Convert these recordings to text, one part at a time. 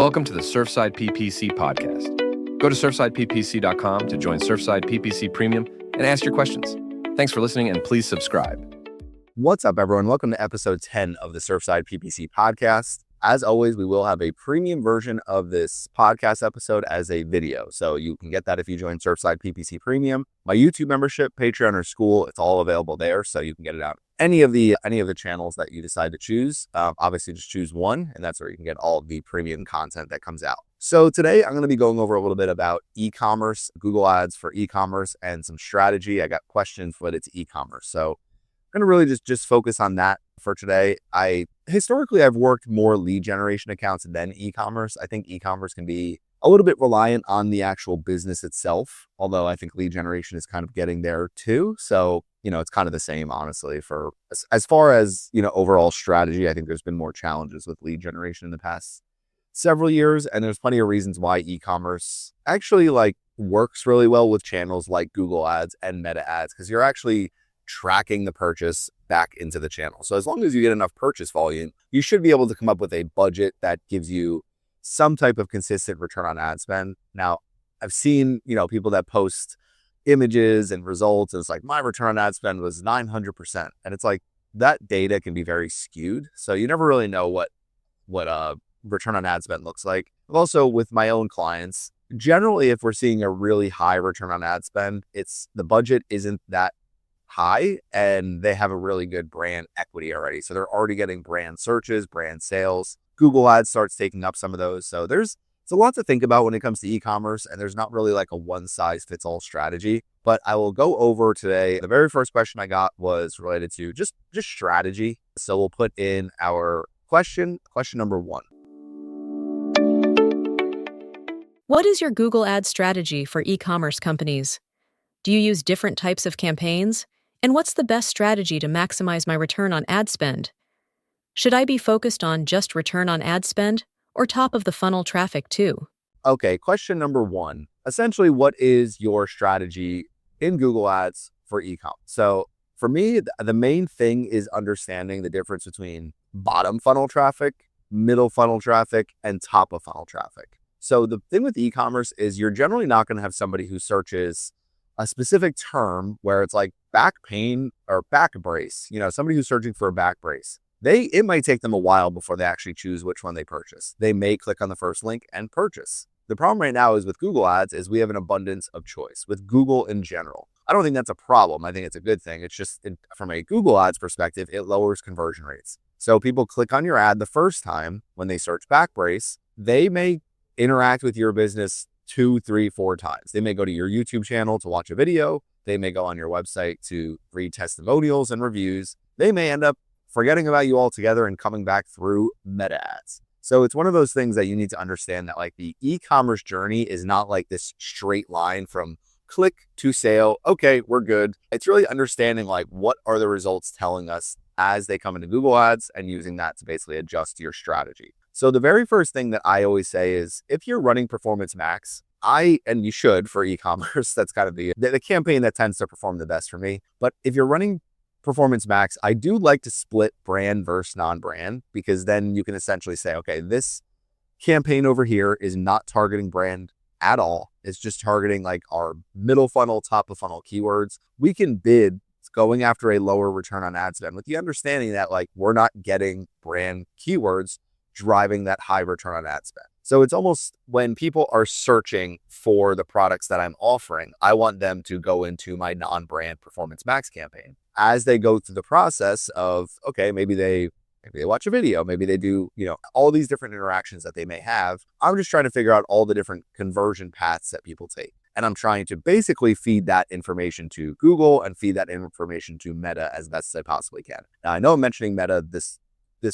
Welcome to the Surfside PPC podcast. Go to surfsideppc.com to join Surfside PPC Premium and ask your questions. Thanks for listening, and please subscribe. What's up, everyone? Welcome to episode 10 of the Surfside PPC podcast. As always, we will have a premium version of this podcast episode as a video. So you can get that if you join Surfside PPC Premium. My YouTube membership, Patreon, or school, it's all available there. So you can get it out any of the channels that you decide to choose. Obviously, just choose one, and that's where you can get all of the premium content that comes out. So today, I'm going to be going over a little bit about e-commerce, Google Ads for e-commerce, and some strategy. I got questions related to e-commerce. So I'm going to really just focus on that for today. Historically, I've worked more lead generation accounts than e-commerce. I think e-commerce can be a little bit reliant on the actual business itself, although I think lead generation is kind of getting there too. So, it's kind of the same, honestly, for as far as, overall strategy. I think there's been more challenges with lead generation in the past several years, and there's plenty of reasons why e-commerce actually works really well with channels like Google Ads and Meta Ads, because you're actually tracking the purchase back into the channel. So as long as you get enough purchase volume, you should be able to come up with a budget that gives you some type of consistent return on ad spend. Now, I've seen, people that post images and results, and it's like, my return on ad spend was 900%. And it's like, that data can be very skewed. So you never really know what return on ad spend looks like. Also, with my own clients, generally, if we're seeing a really high return on ad spend, the budget isn't that high and they have a really good brand equity already. So they're already getting brand searches, brand sales. Google Ads starts taking up some of those. So it's a lot to think about when it comes to e-commerce, and there's not really like a one size fits all strategy. But I will go over today. The very first question I got was related to just strategy. So we'll put in our question number 1. What is your Google Ads strategy for e-commerce companies? Do you use different types of campaigns? And what's the best strategy to maximize my return on ad spend? Should I be focused on just return on ad spend or top of the funnel traffic too? Okay, question number 1. Essentially, what is your strategy in Google Ads for e-com? So for me, the main thing is understanding the difference between bottom funnel traffic, middle funnel traffic, and top of funnel traffic. So the thing with e-commerce is you're generally not going to have somebody who searches a specific term where it's like back pain or back brace, somebody who's searching for a back brace. It might take them a while before they actually choose which one they purchase. They may click on the first link and purchase. The problem right now is with Google Ads is we have an abundance of choice with Google in general. I don't think that's a problem. I think it's a good thing. It's just from a Google Ads perspective, it lowers conversion rates. So people click on your ad the first time when they search back brace, they may interact with your business 2, 3, 4 times. They may go to your YouTube channel to watch a video. They may go on your website to read testimonials and reviews. They may end up forgetting about you altogether and coming back through Meta Ads. So it's one of those things that you need to understand that the e-commerce journey is not like this straight line from click to sale. Okay, we're good. It's really understanding what are the results telling us as they come into Google Ads and using that to basically adjust your strategy. So the very first thing that I always say is if you're running Performance Max, and you should for e-commerce, that's kind of the campaign that tends to perform the best for me. But if you're running Performance Max, I do like to split brand versus non-brand, because then you can essentially say, okay, this campaign over here is not targeting brand at all. It's just targeting our middle funnel, top of funnel keywords. We can bid going after a lower return on ad spend with the understanding that we're not getting brand keywords driving that high return on ad spend. So it's almost when people are searching for the products that I'm offering, I want them to go into my non-brand Performance Max campaign. As they go through the process of, okay, maybe they watch a video, maybe they do, all these different interactions that they may have. I'm just trying to figure out all the different conversion paths that people take. And I'm trying to basically feed that information to Google and feed that information to Meta as best as I possibly can. Now, I know I'm mentioning Meta, this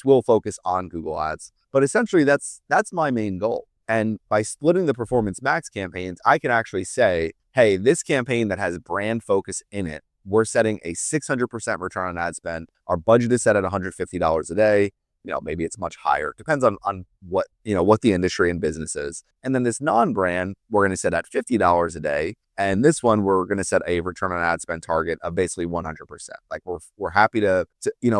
will focus on Google Ads, but essentially that's my main goal. And by splitting the Performance Max campaigns, I can actually say, hey, this campaign that has brand focus in it, we're setting a 600% return on ad spend. Our budget is set at $150 a day. Maybe it's much higher. Depends on what the industry and business is. And then this non-brand, we're going to set at $50 a day. And this one, we're going to set a return on ad spend target of basically 100%. We're happy to,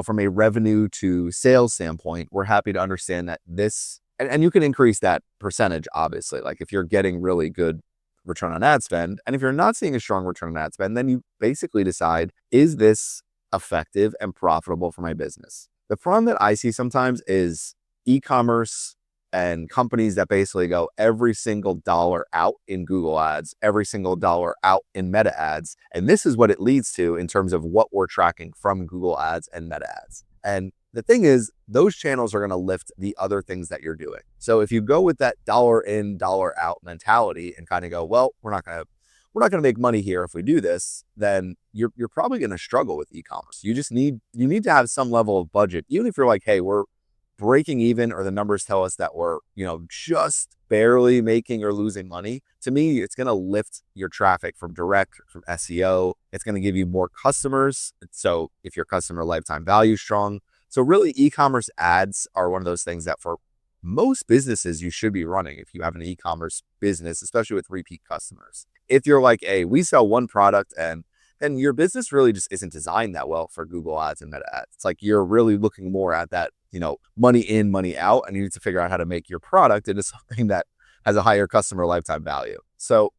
from a revenue to sales standpoint, we're happy to understand that this And you can increase that percentage, obviously. Like if you're getting really good return on ad spend, and if you're not seeing a strong return on ad spend, then you basically decide, is this effective and profitable for my business? The problem that I see sometimes is e-commerce and companies that basically go every single dollar out in Google ads, every single dollar out in meta ads. And this is what it leads to in terms of what we're tracking from Google ads and meta ads. And the thing is, those channels are going to lift the other things that you're doing. So if you go with that dollar in, dollar out mentality and kind of go, well, we're not going to make money here if we do this, then you're probably going to struggle with e-commerce. You need to have some level of budget, even if you're like, hey, we're breaking even, or the numbers tell us that we're, just barely making or losing money. To me, it's going to lift your traffic from direct, from SEO. It's going to give you more customers. So if your customer lifetime value is strong. So really, e-commerce ads are one of those things that for most businesses you should be running if you have an e-commerce business, especially with repeat customers. If you're like, hey, we sell one product and your business really just isn't designed that well for Google ads and meta ads. It's like you're really looking more at that, money in, money out, and you need to figure out how to make your product into something that has a higher customer lifetime value. So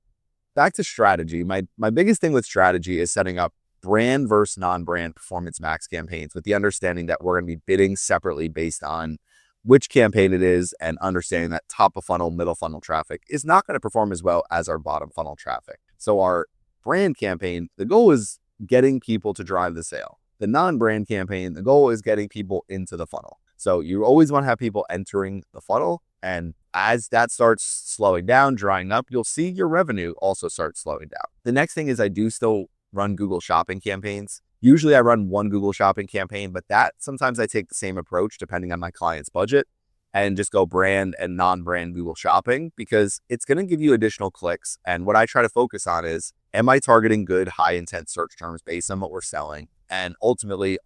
back to strategy. My biggest thing with strategy is setting up brand versus non-brand performance max campaigns with the understanding that we're going to be bidding separately based on which campaign it is, and understanding that top of funnel, middle funnel traffic is not going to perform as well as our bottom funnel traffic. So our brand campaign, the goal is getting people to drive the sale. The non-brand campaign, the goal is getting people into the funnel. So you always want to have people entering the funnel. And as that starts slowing down, drying up, you'll see your revenue also start slowing down. The next thing is I do still run Google Shopping campaigns. Usually I run one Google Shopping campaign, but sometimes I take the same approach depending on my client's budget and just go brand and non-brand Google Shopping, because it's going to give you additional clicks. And what I try to focus on is, am I targeting good high intent search terms based on what we're selling? And ultimately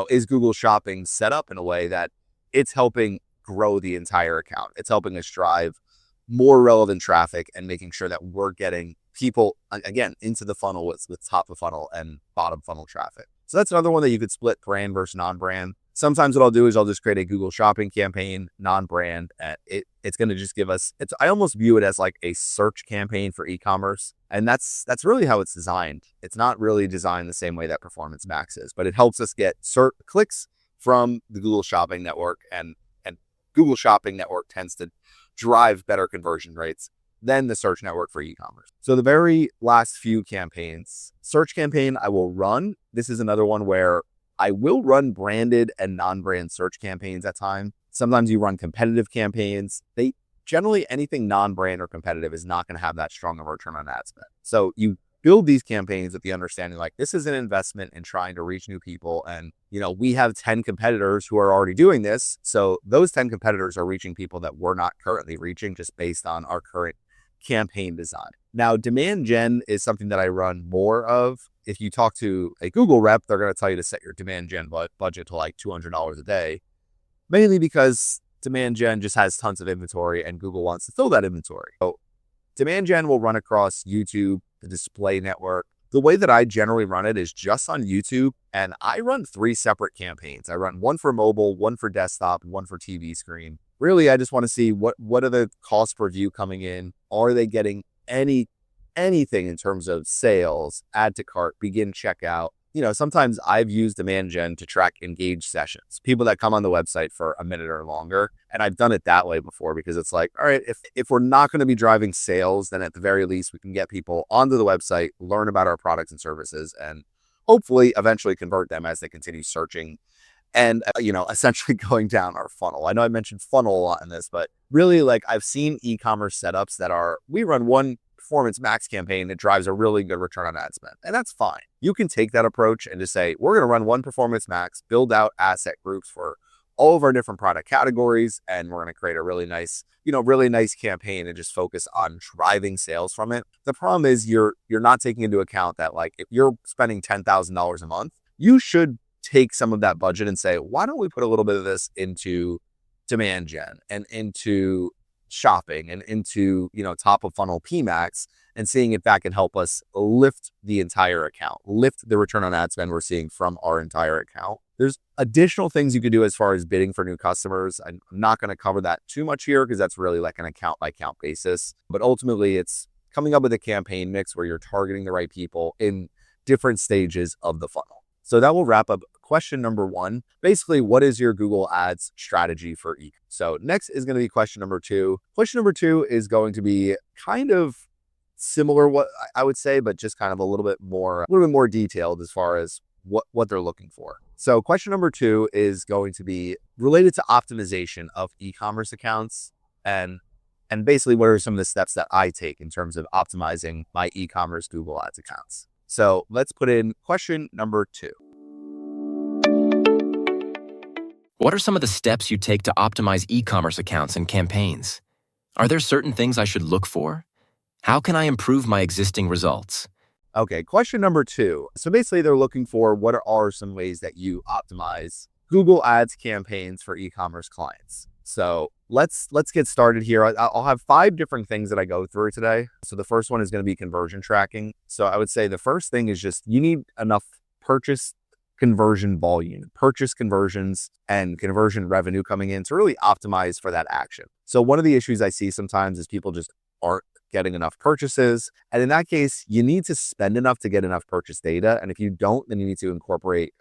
is Google Shopping set up in a way that it's helping grow the entire account? It's helping us drive more relevant traffic and making sure that we're getting people, again, into the funnel with top of funnel and bottom funnel traffic. So that's another one that you could split brand versus non-brand. Sometimes what I'll do is I'll just create a Google Shopping campaign, non-brand. It's going to just give us, I almost view it as like a search campaign for e-commerce. And that's really how it's designed. It's not really designed the same way that Performance Max is, but it helps us get clicks from the Google Shopping network, and Google Shopping network tends to drive better conversion rates than the search network for e-commerce. So the very last few campaigns, search campaign I will run. This is another one where I will run branded and non-brand search campaigns at times. Sometimes you run competitive campaigns. Generally anything non-brand or competitive is not going to have that strong of a return on ad spend. So you build these campaigns with the understanding like this is an investment in trying to reach new people. And, we have 10 competitors who are already doing this. So those 10 competitors are reaching people that we're not currently reaching just based on our current campaign design. Now, demand gen is something that I run more of. If you talk to a Google rep, they're going to tell you to set your demand gen budget to like $200 a day, mainly because demand gen just has tons of inventory and Google wants to fill that inventory. So demand gen will run across YouTube, the display network. The way that I generally run it is just on YouTube, and I run 3 separate campaigns. I run one for mobile, one for desktop, and one for TV screen. Really, I just want to see what are the cost per view coming in? Are they getting anything in terms of sales, add to cart, begin checkout? Sometimes I've used demand gen to track engaged sessions, people that come on the website for a minute or longer. And I've done it that way before, because it's like, all right, if we're not going to be driving sales, then at the very least we can get people onto the website, learn about our products and services, and hopefully eventually convert them as they continue searching and, essentially going down our funnel. I know I mentioned funnel a lot in this, but really, like, I've seen e-commerce setups that we run one Performance Max campaign that drives a really good return on ad spend. And that's fine. You can take that approach and just say, we're going to run one Performance Max, build out asset groups for all of our different product categories, and we're going to create a really nice campaign and just focus on driving sales from it. The problem is you're not taking into account that, like, if you're spending $10,000 a month, you should take some of that budget and say, why don't we put a little bit of this into demand gen and into shopping and into, top of funnel PMax and seeing if that can help us lift the entire account, lift the return on ad spend we're seeing from our entire account. There's additional things you can do as far as bidding for new customers. I'm not going to cover that too much here because that's really like an account by account basis. But ultimately, it's coming up with a campaign mix where you're targeting the right people in different stages of the funnel. So that will wrap up question number 1. Basically, what is your Google Ads strategy for e-commerce? So next is going to be question number 2. Question number 2 is going to be kind of similar, what I would say, but just kind of a little bit more detailed as far as what they're looking for. So question number 2 is going to be related to optimization of e-commerce accounts and basically what are some of the steps that I take in terms of optimizing my e-commerce Google Ads accounts. So let's put in question number 2. What are some of the steps you take to optimize e-commerce accounts and campaigns? Are there certain things I should look for? How can I improve my existing results? Okay, question number 2. So basically they're looking for what are some ways that you optimize Google Ads campaigns for e-commerce clients. So let's get started here. I'll have 5 different things that I go through today. So the first one is going to be conversion tracking. So I would say the first thing is just you need enough purchase conversion volume, purchase conversions and conversion revenue coming in to really optimize for that action. So one of the issues I see sometimes is people just aren't getting enough purchases. And in that case, you need to spend enough to get enough purchase data. And if you don't, then you need to incorporate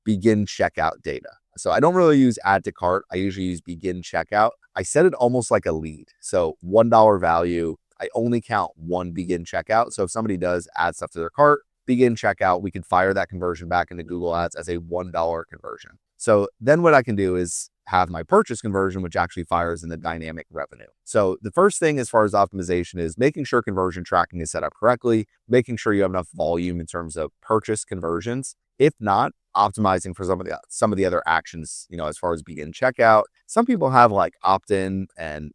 begin checkout data. So I don't really use add to cart. I usually use begin checkout. I set it almost like a lead. So $1 value, I only count 1 begin checkout. So if somebody does add stuff to their cart, begin checkout, we can fire that conversion back into Google Ads as a $1 conversion. So then what I can do is have my purchase conversion, which actually fires in the dynamic revenue. So the first thing as far as optimization is making sure conversion tracking is set up correctly, making sure you have enough volume in terms of purchase conversions. If not, optimizing for some of the other actions, as far as begin checkout. Some people have like opt-in and,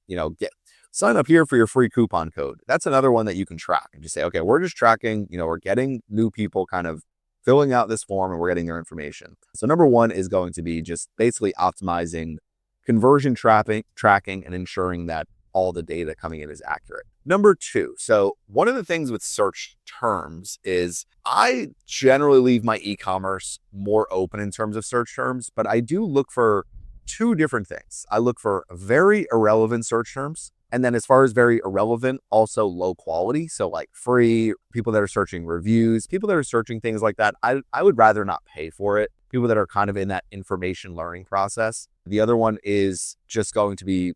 sign up here for your free coupon code. That's another one that you can track and just say, okay, we're just tracking, we're getting new people kind of filling out this form and we're getting their information. So number 1 is going to be just basically optimizing conversion tracking and ensuring that all the data coming in is accurate. Number 2. So one of the things with search terms is I generally leave my e-commerce more open in terms of search terms, but I do look for 2 different things. I look for very irrelevant search terms. And then as far as very irrelevant, also low quality. So like free, people that are searching reviews, people that are searching things like that, I would rather not pay for it. People that are kind of in that information learning process. The other one is just going to be,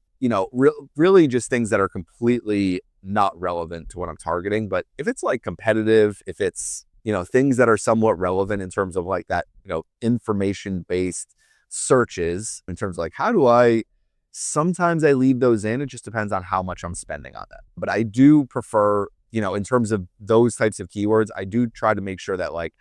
really just things that are completely not relevant to what I'm targeting. But if it's like competitive, if it's, things that are somewhat relevant in terms of like that, information-based searches in terms of like, sometimes I leave those in. It just depends on how much I'm spending on that. But I do prefer, in terms of those types of keywords, I do try to make sure that like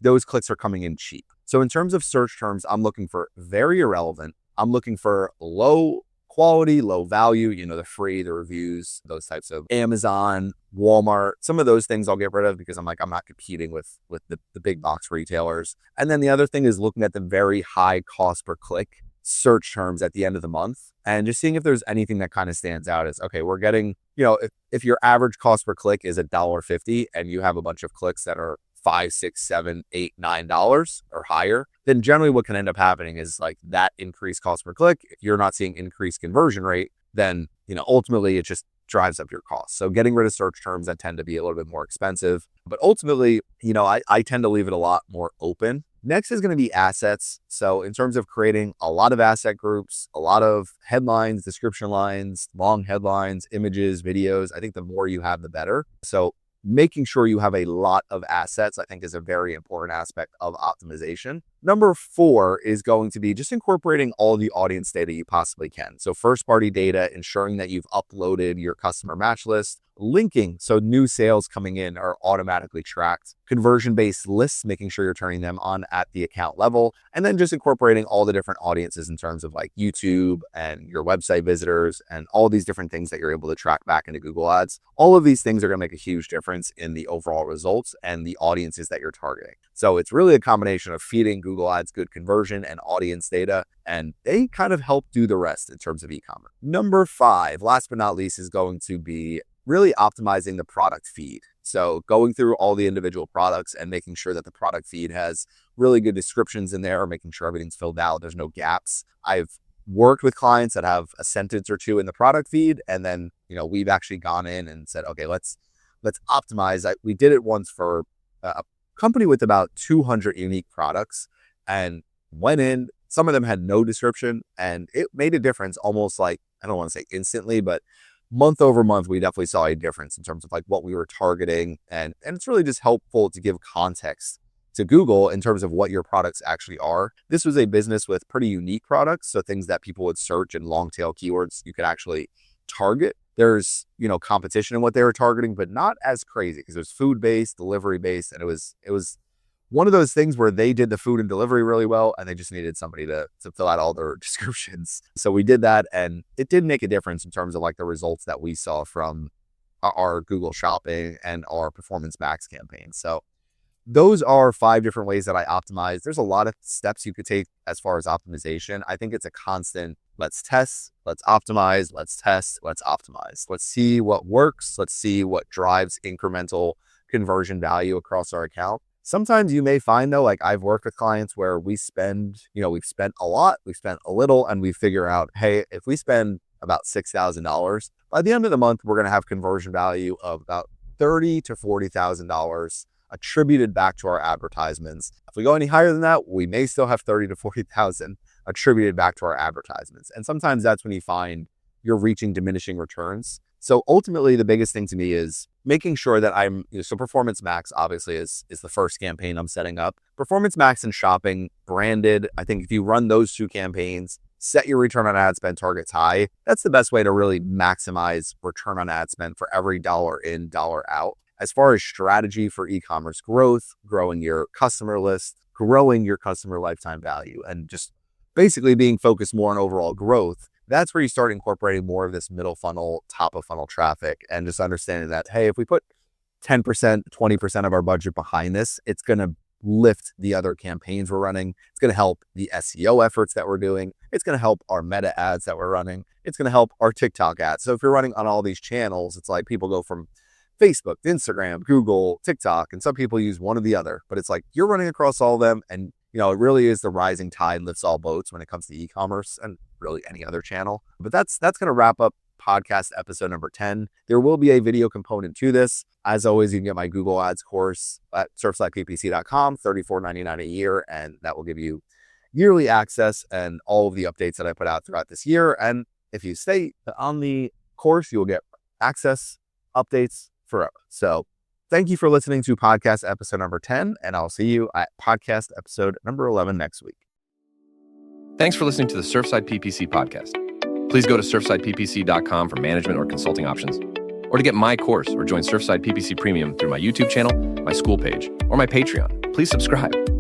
those clicks are coming in cheap. So in terms of search terms, I'm looking for very irrelevant. I'm looking for low quality, low value, the free, the reviews, those types of Amazon, Walmart, some of those things I'll get rid of because I'm not competing with the big box retailers. And then the other thing is looking at the very high cost per click search terms at the end of the month and just seeing if there's anything that kind of stands out as, okay, we're getting, if your average cost per click is $1.50 and you have a bunch of clicks that are $5, $6, $7, $8, $9 or higher, then generally what can end up happening is like that increased cost per click. If you're not seeing increased conversion rate, then, ultimately it just drives up your costs. So getting rid of search terms that tend to be a little bit more expensive, but ultimately, I tend to leave it a lot more open. Next is going to be assets. So in terms of creating a lot of asset groups, a lot of headlines, description lines, long headlines, images, videos, I think the more you have, the better. So making sure you have a lot of assets, I think, is a very important aspect of optimization. Number 4 is going to be just incorporating all the audience data you possibly can. So first party data, ensuring that you've uploaded your customer match list, linking so new sales coming in are automatically tracked, conversion-based lists, making sure you're turning them on at the account level, and then just incorporating all the different audiences in terms of like YouTube and your website visitors and all these different things that you're able to track back into Google Ads. All of these things are going to make a huge difference in the overall results and the audiences that you're targeting. So it's really a combination of feeding Google Ads good conversion and audience data, and they kind of help do the rest in terms of e-commerce. Number 5, last but not least, is going to be really optimizing the product feed. So going through all the individual products and making sure that the product feed has really good descriptions in there, making sure everything's filled out, there's no gaps. I've worked with clients that have a sentence or two in the product feed, and then, we've actually gone in and said, okay, let's optimize. We did it once for a company with about 200 unique products, and went in. Some of them had no description, and it made a difference almost like, I don't want to say instantly, but month over month, we definitely saw a difference in terms of like what we were targeting. And it's really just helpful to give context to Google in terms of what your products actually are. This was a business with pretty unique products. So things that people would search in long tail keywords, you could actually target. There's, competition in what they were targeting, but not as crazy because it was food-based, delivery-based. And it was one of those things where they did the food and delivery really well, and they just needed somebody to fill out all their descriptions. So we did that, and it did make a difference in terms of like the results that we saw from our Google Shopping and our Performance Max campaign. So those are 5 different ways that I optimize. There's a lot of steps you could take as far as optimization. I think it's a constant, let's test, let's optimize, let's test, let's optimize. Let's see what works. Let's see what drives incremental conversion value across our account. Sometimes you may find though, like I've worked with clients where we've spent a lot, we've spent a little, and we figure out, hey, if we spend about $6,000, by the end of the month, we're going to have conversion value of about $30,000 to $40,000 attributed back to our advertisements. If we go any higher than that, we may still have $30,000 to $40,000 attributed back to our advertisements. And sometimes that's when you find you're reaching diminishing returns. So ultimately, the biggest thing to me is making sure that so Performance Max obviously is the first campaign I'm setting up. Performance Max and Shopping branded. I think if you run those 2 campaigns, set your return on ad spend targets high, that's the best way to really maximize return on ad spend for every dollar in, dollar out. As far as strategy for e-commerce growth, growing your customer list, growing your customer lifetime value, and just basically being focused more on overall growth, that's where you start incorporating more of this middle funnel, top of funnel traffic, and just understanding that, hey, if we put 10%, 20% of our budget behind this, it's going to lift the other campaigns we're running. It's going to help the SEO efforts that we're doing. It's going to help our meta ads that we're running. It's going to help our TikTok ads. So if you're running on all these channels, it's like people go from Facebook, Instagram, Google, TikTok, and some people use one or the other, but it's like you're running across all of them, and it really is the rising tide lifts all boats when it comes to e-commerce and really any other channel. But that's going to wrap up podcast episode number 10. There will be a video component to this. As always, you can get my Google Ads course at surfsideppc.com, $34.99 a year, and that will give you yearly access and all of the updates that I put out throughout this year. And if you stay on the course, you will get access, updates forever. So thank you for listening to podcast episode number 10, and I'll see you at podcast episode number 11 next week. Thanks for listening to the Surfside PPC podcast. Please go to surfsideppc.com for management or consulting options, or to get my course or join Surfside PPC Premium through my YouTube channel, my school page, or my Patreon. Please subscribe.